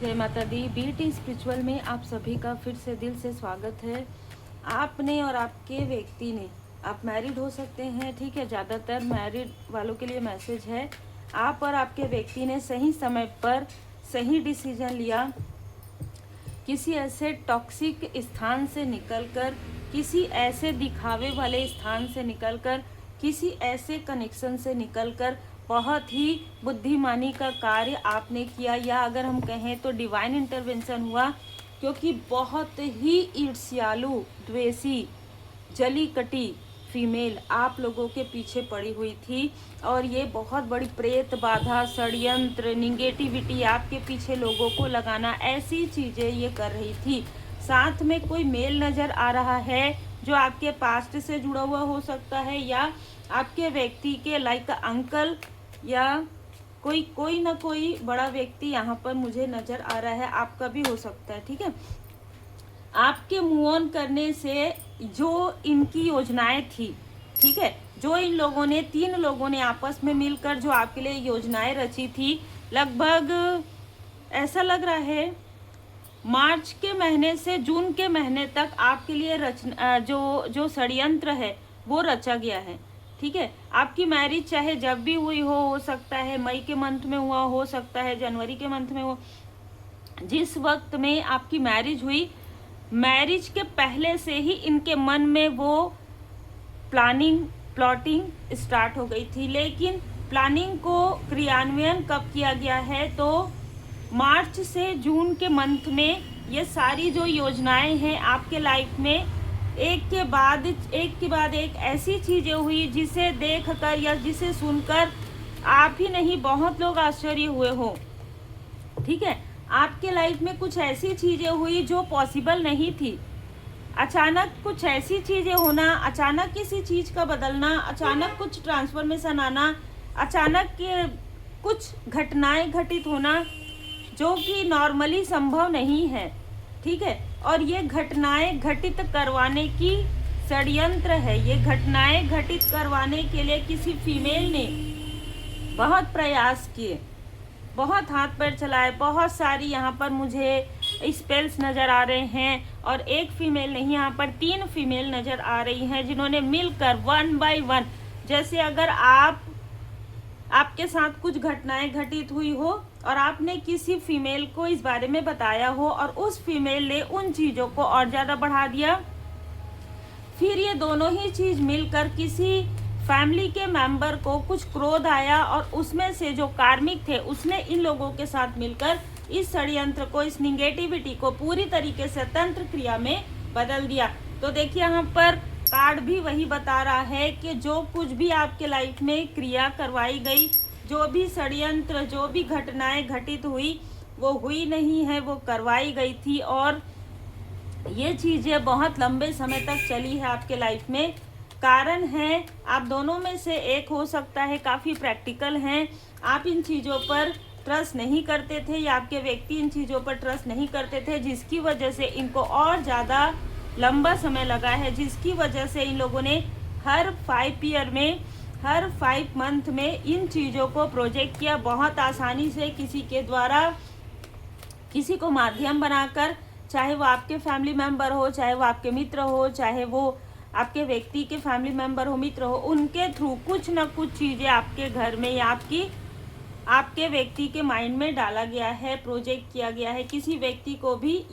जय माता दी। BT spiritual में आप सभी का फिर से दिल से स्वागत है। आपने और आपके व्यक्ति ने, आप मैरिड हो सकते हैं, ठीक है, ज़्यादातर मैरिड वालों के लिए मैसेज है। आप और आपके व्यक्ति ने सही समय पर सही डिसीजन लिया, किसी ऐसे टॉक्सिक स्थान से निकलकर, किसी ऐसे दिखावे वाले स्थान से निकलकर, किसी ऐसे कनेक्शन से निकलकर बहुत ही बुद्धिमानी का कार्य आपने किया, या अगर हम कहें तो डिवाइन इंटरवेंशन हुआ, क्योंकि बहुत ही ईर्ष्यालु, द्वेषी, जली कटी फीमेल आप लोगों के पीछे पड़ी हुई थी, और ये बहुत बड़ी प्रेत बाधा, षड्यंत्र, निगेटिविटी आपके पीछे लोगों को लगाना, ऐसी चीज़ें ये कर रही थी। साथ में कोई मेल नज़र आ रहा है जो आपके पास्ट से जुड़ा हुआ हो सकता है, या आपके व्यक्ति के लाइक अंकल, या कोई ना कोई बड़ा व्यक्ति यहाँ पर मुझे नज़र आ रहा है, आपका भी हो सकता है, ठीक है। आपके मूव ऑन करने से जो इनकी योजनाएं थी, ठीक है, जो इन लोगों ने, तीन लोगों ने आपस में मिलकर जो आपके लिए योजनाएं रची थी, लगभग ऐसा लग रहा है मार्च के महीने से जून के महीने तक आपके लिए जो षड्यंत्र है वो रचा गया है, ठीक है। आपकी मैरिज चाहे जब भी हुई हो सकता है मई के मंथ में हुआ, हो सकता है जनवरी के मंथ में हो। जिस वक्त में आपकी मैरिज हुई, मैरिज के पहले से ही इनके मन में वो प्लॉटिंग स्टार्ट हो गई थी, लेकिन प्लानिंग को क्रियान्वयन कब किया गया है, तो मार्च से जून के मंथ में ये सारी जो योजनाएं हैं आपके लाइफ में एक के बाद एक ऐसी चीजें हुई जिसे देखकर या जिसे सुनकर आप ही नहीं बहुत लोग आश्चर्य हुए हो, ठीक है। आपके लाइफ में कुछ ऐसी चीजें हुई जो पॉसिबल नहीं थी। अचानक कुछ ऐसी चीजें होना, अचानक किसी चीज का बदलना, अचानक कुछ ट्रांसफॉर्मेशन आना, अचानक कुछ घटनाएं घटित होना जो कि नॉर्मली संभव नहीं है, ठीक है। और ये घटनाएं घटित करवाने की षड्यंत्र है। ये घटनाएं घटित करवाने के लिए किसी फीमेल ने बहुत प्रयास किए, बहुत हाथ पैर चलाए, बहुत सारी यहाँ पर मुझे स्पेल्स नज़र आ रहे हैं, और एक फीमेल नहीं, यहाँ पर 3 फीमेल नज़र आ रही हैं जिन्होंने मिलकर 1 बाय 1, जैसे अगर आपके साथ कुछ घटनाएं घटित हुई हो और आपने किसी फीमेल को इस बारे में बताया हो और उस फीमेल ने उन चीज़ों को और ज़्यादा बढ़ा दिया, फिर ये दोनों ही चीज़ मिलकर किसी फैमिली के मेंबर को कुछ क्रोध आया और उसमें से जो कार्मिक थे उसने इन लोगों के साथ मिलकर इस षड्यंत्र को, इस निगेटिविटी को पूरी तरीके से तंत्र क्रिया में बदल दिया। तो देखिए यहाँ पर कार्ड भी वही बता रहा है कि जो कुछ भी आपके लाइफ में क्रिया करवाई गई, जो भी षड्यंत्र, जो भी घटनाएं घटित हुई, वो हुई नहीं है, वो करवाई गई थी, और ये चीज़ें बहुत लंबे समय तक चली है आपके लाइफ में। कारण है आप दोनों में से एक हो सकता है काफ़ी प्रैक्टिकल हैं, आप इन चीज़ों पर ट्रस्ट नहीं करते थे, या आपके व्यक्ति इन चीज़ों पर ट्रस्ट नहीं करते थे, जिसकी वजह से इनको और ज़्यादा लंबा समय लगा है, जिसकी वजह से इन लोगों ने हर 5 ईयर में, हर 5 मंथ में इन चीज़ों को प्रोजेक्ट किया, बहुत आसानी से किसी के द्वारा, किसी को माध्यम बनाकर, चाहे वो आपके फैमिली मेम्बर हो, चाहे वो आपके मित्र हो, चाहे वो आपके व्यक्ति के फैमिली मेम्बर हो, मित्र हो, उनके थ्रू कुछ ना कुछ चीज़ें आपके घर में या आपके व्यक्ति के माइंड में डाला गया है, प्रोजेक्ट किया गया है। किसी व्यक्ति को भी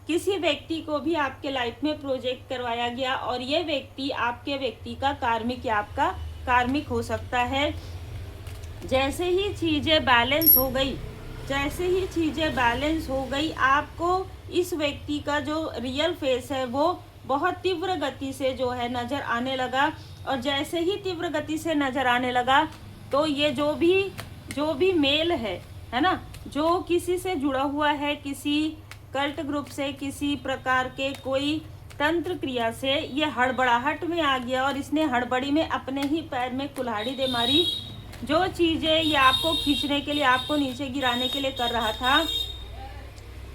किसी व्यक्ति को भी आपके लाइफ में प्रोजेक्ट करवाया गया, और ये व्यक्ति आपके व्यक्ति का कार्मिक या आपका कार्मिक हो सकता है। जैसे ही चीज़ें बैलेंस हो गई, आपको इस व्यक्ति का जो रियल फेस है वो बहुत तीव्र गति से जो है नज़र आने लगा, और जैसे ही तीव्र गति से नज़र आने लगा तो ये जो भी मेल है ना, जो किसी से जुड़ा हुआ है, किसी कल्ट ग्रुप से, किसी प्रकार के कोई तंत्र क्रिया से, ये हड़बड़ाहट में आ गया, और इसने हड़बड़ी में अपने ही पैर में कुल्हाड़ी दे मारी। जो चीज़ें ये आपको खींचने के लिए, आपको नीचे गिराने के लिए कर रहा था,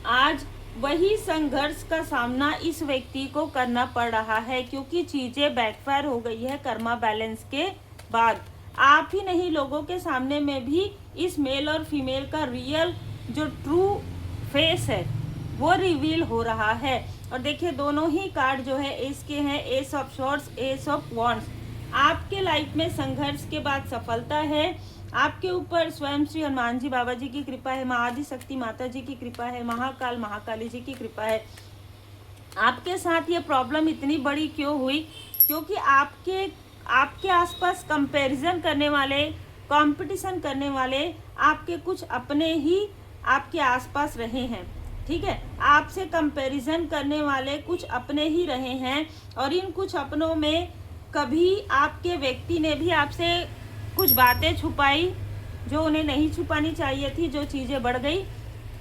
आज वही संघर्ष का सामना इस व्यक्ति को करना पड़ रहा है, क्योंकि चीज़ें बैकफायर हो गई है कर्मा बैलेंस के बाद। आप ही नहीं, लोगों के सामने में भी इस मेल और फीमेल का रियल जो ट्रू फेस है वो रिवील हो रहा है। और देखिए दोनों ही कार्ड जो है एस के हैं, S of shorts, S of wands. आपके लाइफ में संघर्ष के बाद सफलता है। आपके ऊपर स्वयं श्री हनुमान जी बाबा जी की कृपा है, माँ आदि शक्ति माता जी की कृपा है, महाकाल महाकाली जी की कृपा है। आपके साथ ये प्रॉब्लम इतनी बड़ी क्यों हुई? क्योंकि आपके आसपास कंपैरिजन करने वाले, कंपटीशन करने वाले आपके कुछ अपने ही आपके आसपास रहे हैं। ठीक है, आपसे कंपैरिजन करने वाले कुछ अपने ही रहे हैं, और इन कुछ अपनों में कभी आपके व्यक्ति ने भी आपसे कुछ बातें छुपाई जो उन्हें नहीं छुपानी चाहिए थी, जो चीज़ें बढ़ गई।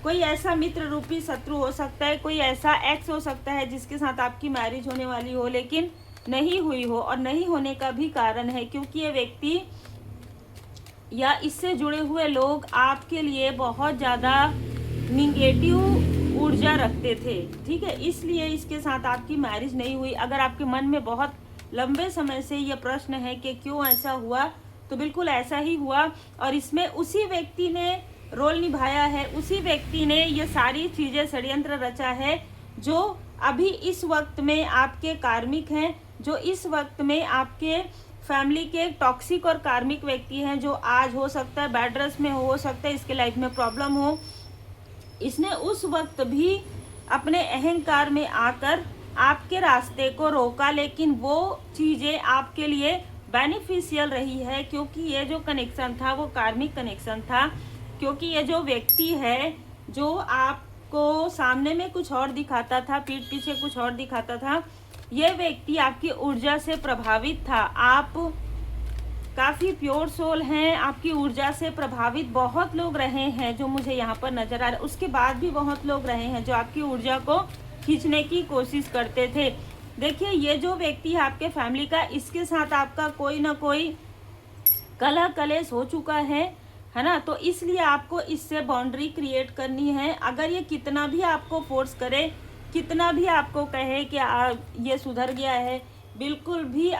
कोई ऐसा मित्र रूपी शत्रु हो सकता है, कोई ऐसा एक्स हो सकता है जिसके साथ आपकी मैरिज होने वाली हो लेकिन नहीं हुई हो। और नहीं होने का भी कारण है क्योंकि ये व्यक्ति या इससे जुड़े हुए लोग आपके लिए बहुत ज़्यादा निगेटिव ऊर्जा रखते थे। ठीक है, इसलिए इसके साथ आपकी मैरिज नहीं हुई। अगर आपके मन में बहुत लंबे समय से ये प्रश्न है कि क्यों ऐसा हुआ, तो बिल्कुल ऐसा ही हुआ। और इसमें उसी व्यक्ति ने रोल निभाया है, उसी व्यक्ति ने ये सारी चीज़ें षड्यंत्र रचा है जो अभी इस वक्त में आपके कार्मिक हैं, जो इस वक्त में आपके फैमिली के टॉक्सिक और कार्मिक व्यक्ति हैं, जो आज हो सकता है बैड रस में हो सकता है इसके लाइफ में प्रॉब्लम हो। इसने उस वक्त भी अपने अहंकार में आकर आपके रास्ते को रोका, लेकिन वो चीज़ें आपके लिए बेनिफिशियल रही है क्योंकि ये जो कनेक्शन था वो कार्मिक कनेक्शन था। क्योंकि ये जो व्यक्ति है जो आपको सामने में कुछ और दिखाता था, पीठ पीछे कुछ और दिखाता था, ये व्यक्ति आपकी ऊर्जा से प्रभावित था। आप काफ़ी प्योर सोल हैं, आपकी ऊर्जा से प्रभावित बहुत लोग रहे हैं जो मुझे यहाँ पर नज़र आ रहे। उसके बाद भी बहुत लोग रहे हैं जो आपकी ऊर्जा को खींचने की कोशिश करते थे। देखिए ये जो व्यक्ति है आपके फैमिली का, इसके साथ आपका कोई ना कोई कलह कलेश हो चुका है ना। तो इसलिए आपको इससे बाउंड्री क्रिएट करनी है। अगर ये कितना भी आपको फोर्स करे, कितना भी आपको कहे कि ये सुधर गया है, बिल्कुल भी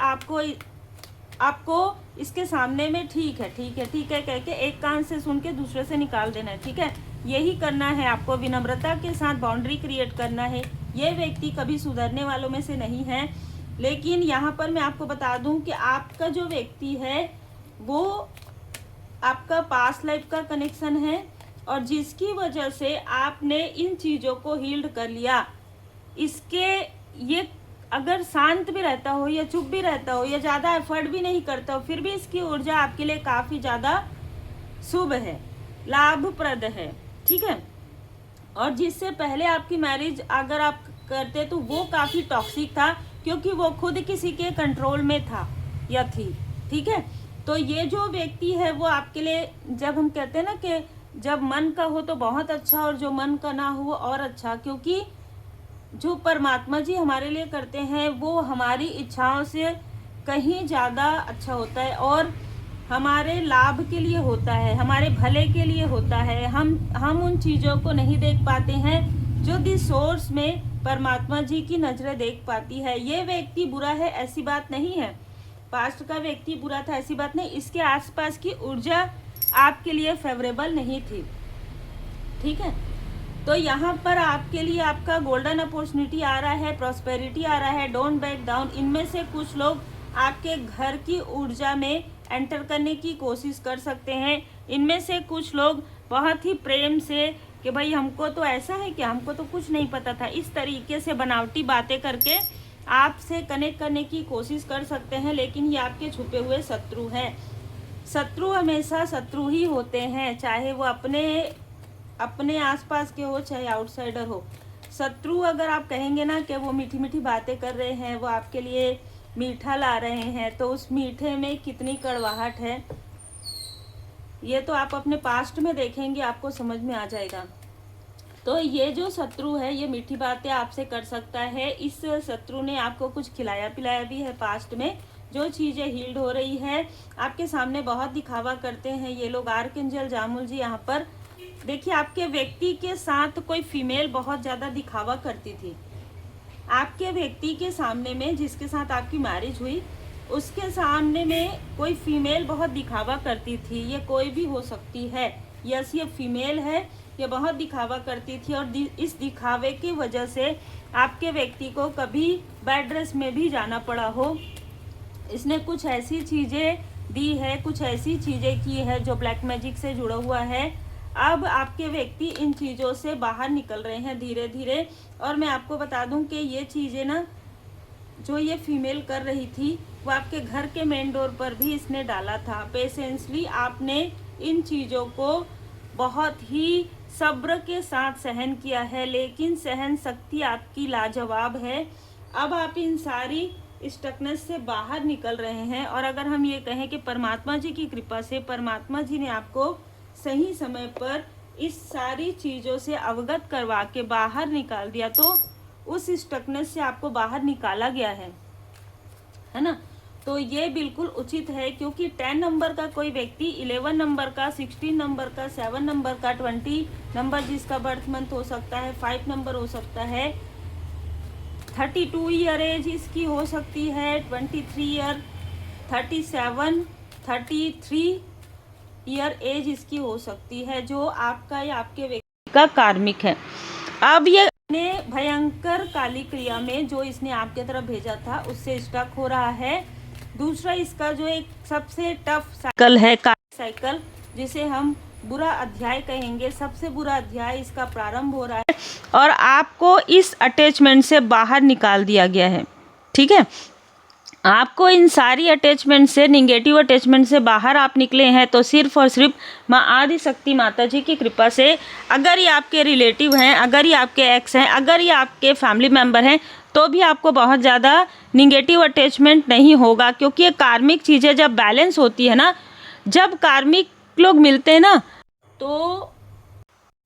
आपको इसके सामने में ठीक है ठीक है ठीक है कह के एक कान से सुन के दूसरे से निकाल देना है। ठीक है, यही करना है आपको, विनम्रता के साथ बाउंड्री क्रिएट करना है। ये व्यक्ति कभी सुधरने वालों में से नहीं है। लेकिन यहाँ पर मैं आपको बता दूं कि आपका जो व्यक्ति है वो आपका पास्ट लाइफ का कनेक्शन है, और जिसकी वजह से आपने इन चीज़ों को हील्ड कर लिया। इसके ये अगर शांत भी रहता हो या चुप भी रहता हो या ज़्यादा एफर्ट भी नहीं करता हो, फिर भी इसकी ऊर्जा आपके लिए काफ़ी ज़्यादा शुभ है, लाभप्रद है। ठीक है, और जिससे पहले आपकी मैरिज अगर आप करते तो वो काफ़ी टॉक्सिक था क्योंकि वो खुद किसी के कंट्रोल में था या थी। ठीक है, तो ये जो व्यक्ति है वो आपके लिए, जब हम कहते हैं ना कि जब मन का हो तो बहुत अच्छा और जो मन का ना हो और अच्छा, क्योंकि जो परमात्मा जी हमारे लिए करते हैं वो हमारी इच्छाओं से कहीं ज़्यादा अच्छा होता है और हमारे लाभ के लिए होता है, हमारे भले के लिए होता है। हम उन चीज़ों को नहीं देख पाते हैं जो दी सोर्स में परमात्मा जी की नज़रें देख पाती है। ये व्यक्ति बुरा है ऐसी बात नहीं है, पास्ट का व्यक्ति बुरा था ऐसी बात नहीं, इसके आसपास की ऊर्जा आपके लिए फेवरेबल नहीं थी। ठीक है, तो यहाँ पर आपके लिए आपका गोल्डन अपॉर्चुनिटी आ रहा है, प्रॉस्पेरिटी आ रहा है, डोंट बैक डाउन। इनमें से कुछ लोग आपके घर की ऊर्जा में एंटर करने की कोशिश कर सकते हैं। इनमें से कुछ लोग बहुत ही प्रेम से कि भाई हमको तो ऐसा है कि हमको तो कुछ नहीं पता था, इस तरीके से बनावटी बातें करके आपसे कनेक्ट करने की कोशिश कर सकते हैं। लेकिन ये आपके छुपे हुए शत्रु हैं। शत्रु हमेशा शत्रु ही होते हैं, चाहे वो अपने आसपास के हो चाहे आउटसाइडर हो। शत्रु अगर आप कहेंगे ना कि वो मीठी मीठी बातें कर रहे हैं, वो आपके लिए मीठा ला रहे हैं, तो उस मीठे में कितनी कड़वाहट है ये तो आप अपने पास्ट में देखेंगे, आपको समझ में आ जाएगा। तो ये जो शत्रु है ये मीठी बातें आपसे कर सकता है। इस शत्रु ने आपको कुछ खिलाया पिलाया भी है पास्ट में, जो चीज़ें हील्ड हो रही है आपके सामने बहुत दिखावा करते हैं ये लोग। आर्कएंजल जामुल जी यहाँ पर देखिए, आपके व्यक्ति के साथ कोई फीमेल बहुत ज़्यादा दिखावा करती थी। आपके व्यक्ति के सामने में जिसके साथ आपकी मैरिज हुई उसके सामने में कोई फीमेल बहुत दिखावा करती थी। ये कोई भी हो सकती है, यस ये फीमेल है ये बहुत दिखावा करती थी और इस दिखावे की वजह से आपके व्यक्ति को कभी बैड ड्रेस में भी जाना पड़ा हो। इसने कुछ ऐसी चीज़ें दी है, कुछ ऐसी चीज़ें की है जो ब्लैक मैजिक से जुड़ा हुआ है। अब आपके व्यक्ति इन चीज़ों से बाहर निकल रहे हैं धीरे धीरे। और मैं आपको बता दूं कि ये चीज़ें ना जो ये फीमेल कर रही थी वो आपके घर के मेन डोर पर भी इसने डाला था। पेशेंसली आपने इन चीज़ों को बहुत ही सब्र के साथ सहन किया है, लेकिन सहन शक्ति आपकी लाजवाब है। अब आप इन सारी स्टकनेस से बाहर निकल रहे हैं। और अगर हम ये कहें कि परमात्मा जी की कृपा से परमात्मा जी ने आपको सही समय पर इस सारी चीज़ों से अवगत करवा के बाहर निकाल दिया, तो उस स्टकनेस से आपको बाहर निकाला गया है ना। तो ये बिल्कुल उचित है, क्योंकि 10 नंबर का कोई व्यक्ति 11 नंबर का, 16 नंबर का, 7 नंबर का, 20 नंबर जिसका बर्थ मंथ हो सकता है, 5 नंबर हो सकता है, 32 ईयर एज इसकी हो सकती है, 23 ईयर, 37, 33 ईयर एज इसकी हो सकती है, जो आपका या आपके व्यक्ति का कार्मिक है। अब ये भयंकर काली क्रिया में जो इसने आपके तरफ भेजा था उससे स्टक हो रहा है। दूसरा इसका जो एक सबसे टफ साइकिल है, साइकिल जिसे हम बुरा अध्याय कहेंगे, सबसे बुरा अध्याय इसका प्रारंभ हो रहा है और आपको इस अटैचमेंट से बाहर निकाल दिया गया है। ठीक है, आपको इन सारी अटैचमेंट से, निगेटिव अटैचमेंट से बाहर आप निकले हैं तो सिर्फ और सिर्फ माँ आदि शक्ति माता जी की कृपा से। अगर ये आपके रिलेटिव हैं, अगर ये आपके एक्स हैं, अगर ये आपके फैमिली मेम्बर हैं, तो भी आपको बहुत ज़्यादा निगेटिव अटैचमेंट नहीं होगा, क्योंकि ये कार्मिक चीज़ें जब बैलेंस होती है ना, जब कार्मिक लोग मिलते हैं ना, तो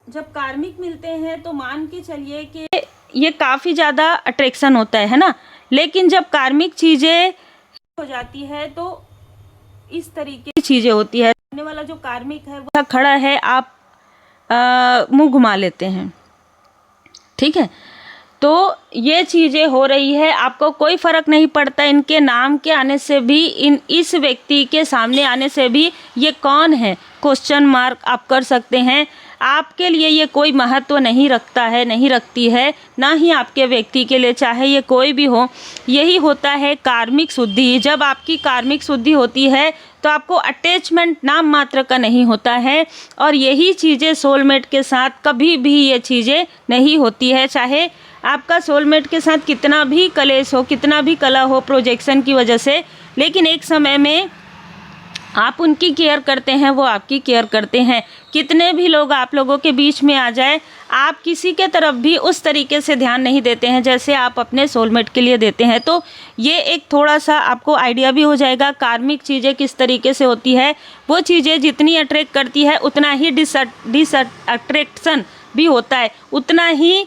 जब कार्मिक मिलते हैं तो मान के चलिए कि ये काफ़ी ज़्यादा अट्रैक्शन होता है ना। लेकिन जब कार्मिक चीज़ें हो जाती है तो इस तरीके की चीज़ें होती है। सामने वाला जो कार्मिक है वो खड़ा है, आप मुंह घुमा लेते हैं। ठीक है, तो ये चीज़ें हो रही है, आपको कोई फ़र्क नहीं पड़ता इनके नाम के आने से भी, इस व्यक्ति के सामने आने से भी ये कौन है क्वेश्चन मार्क आप कर सकते हैं। आपके लिए ये कोई महत्व नहीं रखता है, नहीं रखती है, ना ही आपके व्यक्ति के लिए, चाहे ये कोई भी हो। यही होता है कार्मिक शुद्धि। जब आपकी कार्मिक शुद्धि होती है तो आपको अटैचमेंट नाम मात्र का नहीं होता है, और यही चीज़ें सोलमेट के साथ कभी भी ये चीज़ें नहीं होती है। चाहे आपका सोलमेट के साथ कितना भी कलेश हो, कितना भी कला हो प्रोजेक्शन की वजह से, लेकिन एक समय में आप उनकी केयर करते हैं, वो आपकी केयर करते हैं। कितने भी लोग आप लोगों के बीच में आ जाए, आप किसी के तरफ भी उस तरीके से ध्यान नहीं देते हैं जैसे आप अपने सोलमेट के लिए देते हैं। तो ये एक थोड़ा सा आपको आइडिया भी हो जाएगा कार्मिक चीज़ें किस तरीके से होती है। वो चीज़ें जितनी अट्रैक्ट करती है उतना ही डिसअट्रैक्शन भी होता है, उतना ही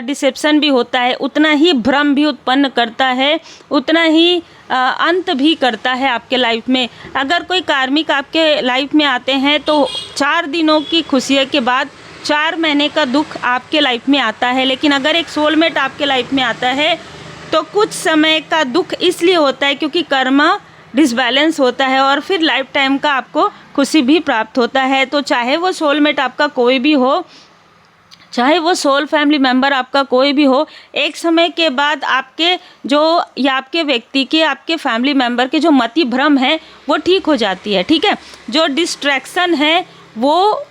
डिसेप्शन भी होता है, उतना ही भ्रम भी उत्पन्न करता है, उतना ही अंत भी करता है आपके लाइफ में। अगर कोई कार्मिक आपके लाइफ में आते हैं तो 4 दिनों की खुशी के बाद 4 महीने का दुख आपके लाइफ में आता है। लेकिन अगर एक सोलमेट आपके लाइफ में आता है तो कुछ समय का दुख इसलिए होता है क्योंकि कर्मा डिसबैलेंस होता है, और फिर लाइफ टाइम का आपको खुशी भी प्राप्त होता है। तो चाहे वो सोलमेट आपका कोई भी हो, चाहे वो सोल फैमिली मेम्बर आपका कोई भी हो, एक समय के बाद आपके जो या आपके व्यक्ति के, आपके फैमिली मेम्बर के जो मति भ्रम है वो ठीक हो जाती है। ठीक है, जो डिस्ट्रैक्शन है वो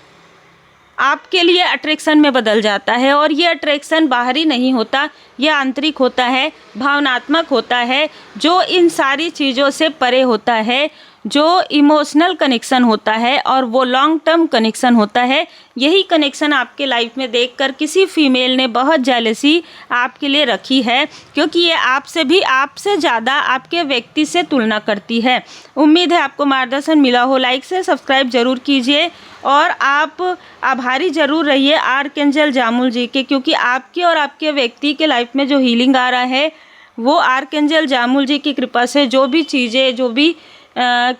आपके लिए अट्रैक्शन में बदल जाता है, और ये अट्रैक्शन बाहरी नहीं होता, ये आंतरिक होता है, भावनात्मक होता है, जो इन सारी चीज़ों से परे होता है, जो इमोशनल कनेक्शन होता है और वो लॉन्ग टर्म कनेक्शन होता है। यही कनेक्शन आपके लाइफ में देखकर किसी फीमेल ने बहुत जेलसी आपके लिए रखी है, क्योंकि ये आपसे भी, आपसे ज़्यादा आपके व्यक्ति से तुलना करती है। उम्मीद है आपको मार्गदर्शन मिला हो। लाइक से सब्सक्राइब जरूर कीजिए, और आप आभारी ज़रूर रहिए आर्कएंजल जामुल जी के, क्योंकि आपके और आपके व्यक्ति के लाइफ में जो हीलिंग आ रहा है वो आर्कएंजल जामुल जी की कृपा से, जो भी चीज़ें, जो भी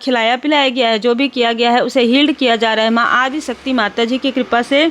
खिलाया पिलाया गया है, जो भी किया गया है उसे हील्ड किया जा रहा है माँ आदि शक्ति माता जी की कृपा से।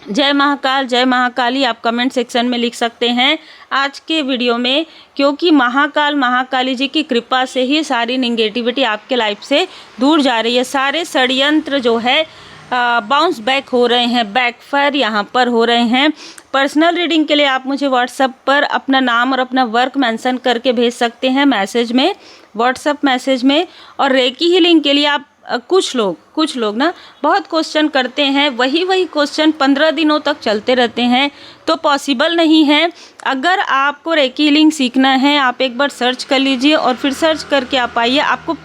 जय महाकाल, जय महाकाली आप कमेंट सेक्शन में लिख सकते हैं आज के वीडियो में, क्योंकि महाकाल महाकाली जी की कृपा से ही सारी निगेटिविटी आपके लाइफ से दूर जा रही है। सारे षड्यंत्र जो है बाउंस बैक हो रहे हैं, बैकफायर यहाँ पर हो रहे हैं। पर्सनल रीडिंग के लिए आप मुझे व्हाट्सएप पर अपना नाम और अपना वर्क मेंशन करके भेज सकते हैं मैसेज में, व्हाट्सएप मैसेज में। और रेकी हीलिंग के लिए आप कुछ लोग ना बहुत क्वेश्चन करते हैं, वही क्वेश्चन 15 दिनों तक चलते रहते हैं, तो पॉसिबल नहीं है। अगर आपको रेकी हीलिंग सीखना है, आप एक बार सर्च कर लीजिए और फिर सर्च करके आप आइए। आपको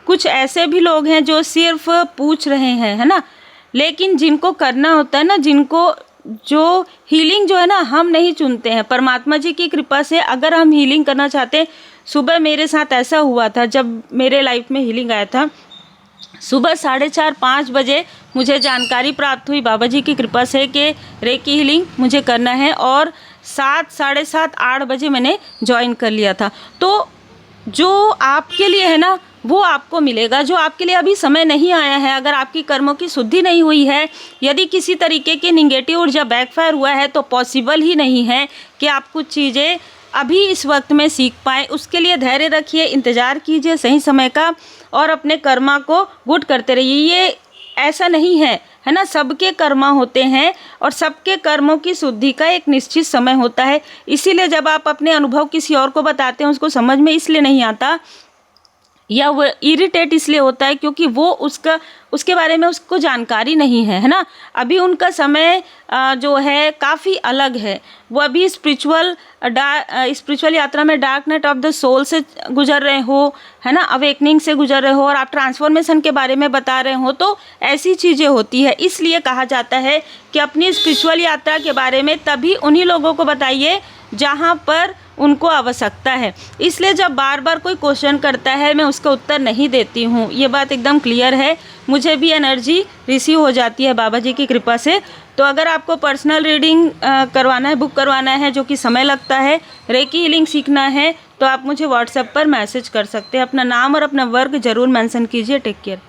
कुछ ऐसे भी लोग हैं जो सिर्फ पूछ रहे हैं, है ना, लेकिन जिनको करना होता है ना, जिनको जो हीलिंग जो है ना, हम नहीं चुनते हैं, परमात्मा जी की कृपा से अगर हम हीलिंग करना चाहते हैं। सुबह मेरे साथ ऐसा हुआ था, जब मेरे लाइफ में हीलिंग आया था, सुबह 4:30-5 बजे मुझे जानकारी प्राप्त हुई बाबा जी की कृपा से कि रेकी हीलिंग मुझे करना है, और 7, 7:30, 8 बजे मैंने ज्वाइन कर लिया था। तो जो आपके लिए है ना, वो आपको मिलेगा। जो आपके लिए अभी समय नहीं आया है, अगर आपकी कर्मों की शुद्धि नहीं हुई है, यदि किसी तरीके की निगेटिव ऊर्जा बैकफायर हुआ है, तो पॉसिबल ही नहीं है कि आप कुछ चीज़ें अभी इस वक्त में सीख पाए। उसके लिए धैर्य रखिए, इंतज़ार कीजिए सही समय का, और अपने कर्मा को गुड करते रहिए। ये ऐसा नहीं है, है ना, सबके कर्मा होते हैं और सबके कर्मों की शुद्धि का एक निश्चित समय होता है। इसीलिए जब आप अपने अनुभव किसी और को बताते हैं, उसको समझ में इसलिए नहीं आता या वो इरिटेट इसलिए होता है क्योंकि वो उसके बारे में उसको जानकारी नहीं है, है ना। अभी उनका समय जो है काफ़ी अलग है। वो अभी स्पिरिचुअल यात्रा में dark night of the soul से गुजर रहे हो, है ना, अवेकनिंग से गुजर रहे हो, और आप ट्रांसफॉर्मेशन के बारे में बता रहे हो, तो ऐसी चीज़ें होती है। इसलिए कहा जाता है कि अपनी स्पिरिचुअल यात्रा के बारे में तभी उन्हीं लोगों को बताइए जहाँ पर उनको आवश्यकता है। इसलिए जब बार बार कोई क्वेश्चन करता है, मैं उसका उत्तर नहीं देती हूँ, ये बात एकदम क्लियर है। मुझे भी एनर्जी रिसीव हो जाती है बाबा जी की कृपा से। तो अगर आपको पर्सनल रीडिंग करवाना है, बुक करवाना है, जो कि समय लगता है, रेकी हीलिंग सीखना है, तो आप मुझे व्हाट्सएप पर मैसेज कर सकते हैं। अपना नाम और अपना वर्क ज़रूर मेंशन कीजिए। Take care.